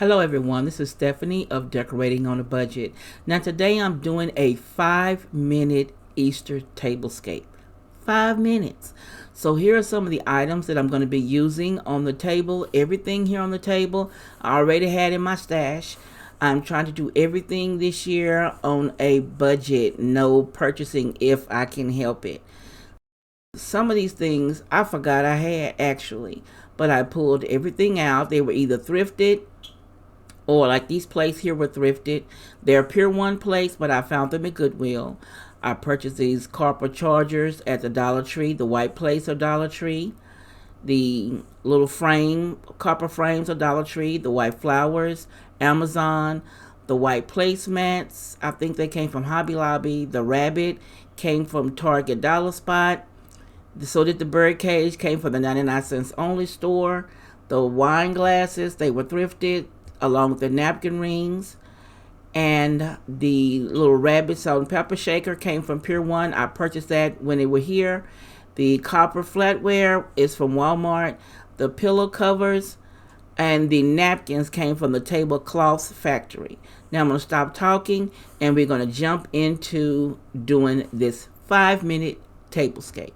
Hello everyone, this is Stephanie of Decorating on a Budget. Now today I'm doing a 5-minute Easter tablescape. 5 minutes. So here are some of the items that I'm going to be using on the table. Everything here on the table I already had in my stash. I'm trying to do everything this year on a budget, no purchasing if I can help it. Some of these things I forgot I had actually, but I pulled everything out. They were either thrifted or like these plates here were thrifted. They're Pier 1 plates, but I found them at Goodwill. I purchased these copper chargers at the Dollar Tree. The white plates are Dollar Tree. The little copper frames are Dollar Tree. The white flowers, Amazon. The white placemats, I think they came from Hobby Lobby. The rabbit came from Target Dollar Spot. So did the bird cage, came from the 99 cents only store. The wine glasses, they were thrifted, along with the napkin rings. And the little rabbit salt and pepper shaker came from Pier 1. I purchased that when they were here. The copper flatware is from Walmart. The pillow covers and the napkins came from the tablecloths factory. Now I'm going to stop talking and we're going to jump into doing this 5-minute tablescape.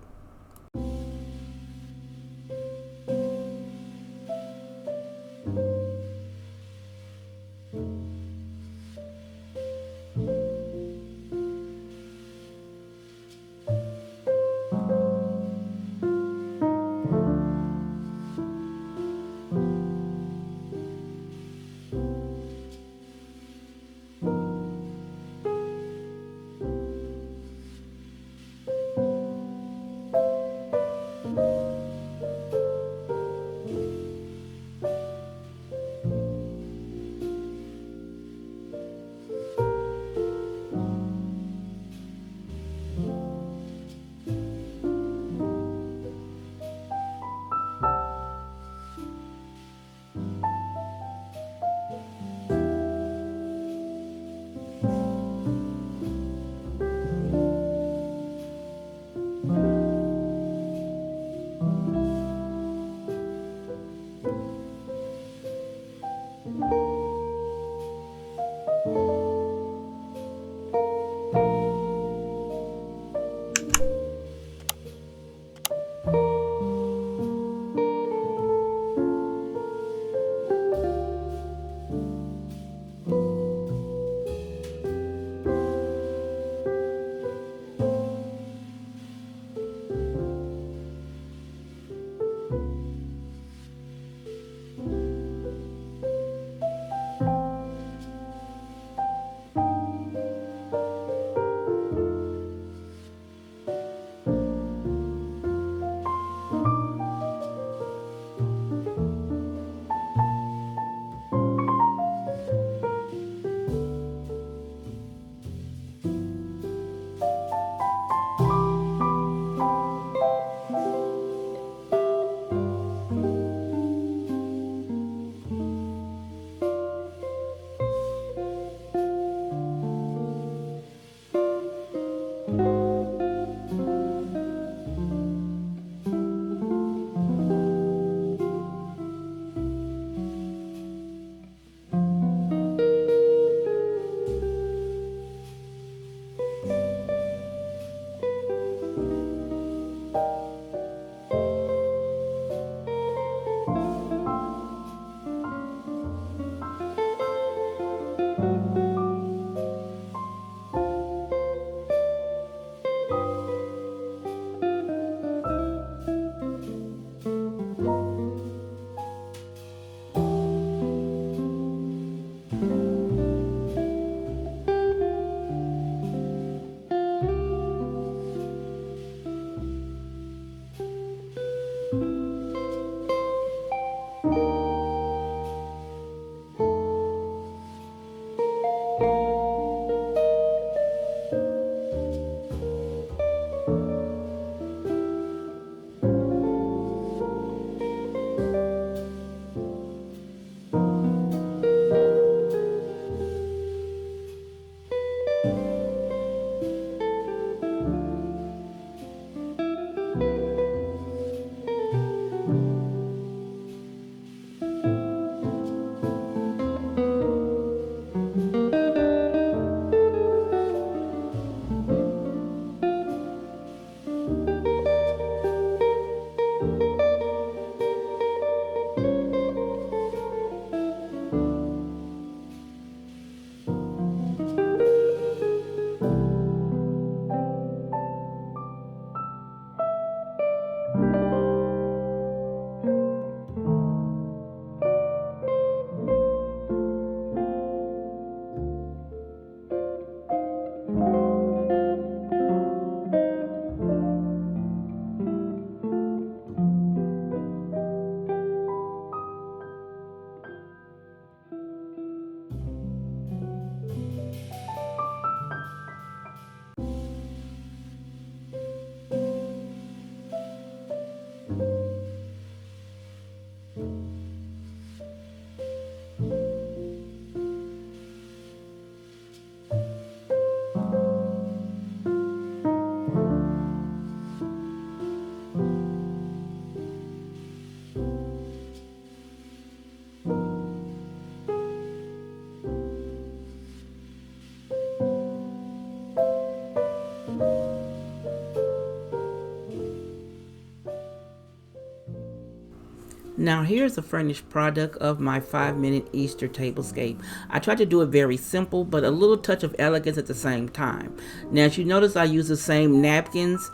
Now here's a finished product of my 5-minute Easter tablescape. I tried to do it very simple, but a little touch of elegance at the same time. Now as you notice, I use the same napkins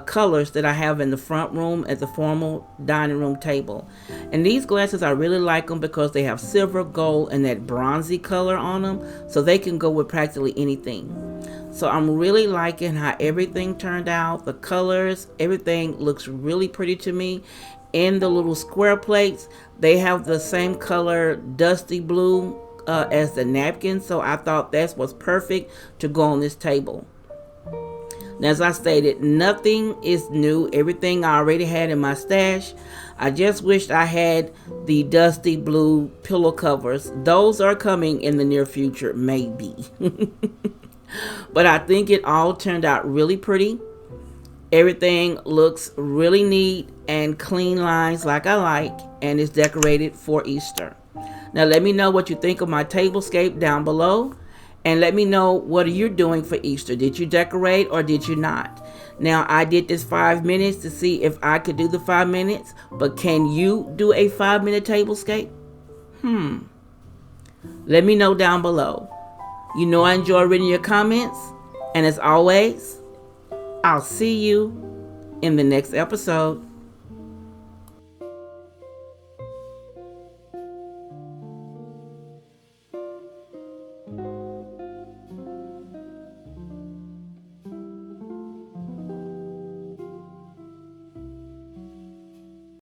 colors that I have in the front room at the formal dining room table. And these glasses, I really like them because they have silver, gold, and that bronzy color on them, so they can go with practically anything. So I'm really liking how everything turned out. The colors, everything looks really pretty to me. In the little square plates, they have the same color dusty blue as the napkins, so I thought that was perfect to go on this table. Now, as I stated, nothing is new. Everything I already had in my stash. I just wished I had the dusty blue pillow covers. Those are coming in the near future, maybe. But I think it all turned out really pretty. Everything looks really neat and clean lines like I like, and it's decorated for Easter. Now let me know what you think of my tablescape down below, and let me know what are you doing for Easter. Did you decorate or did you not? Now I did this 5 minutes to see if I could do the 5 minutes, but can you do a 5-minute tablescape? Let me know down below. You know I enjoy reading your comments, and as always, I'll see you in the next episode.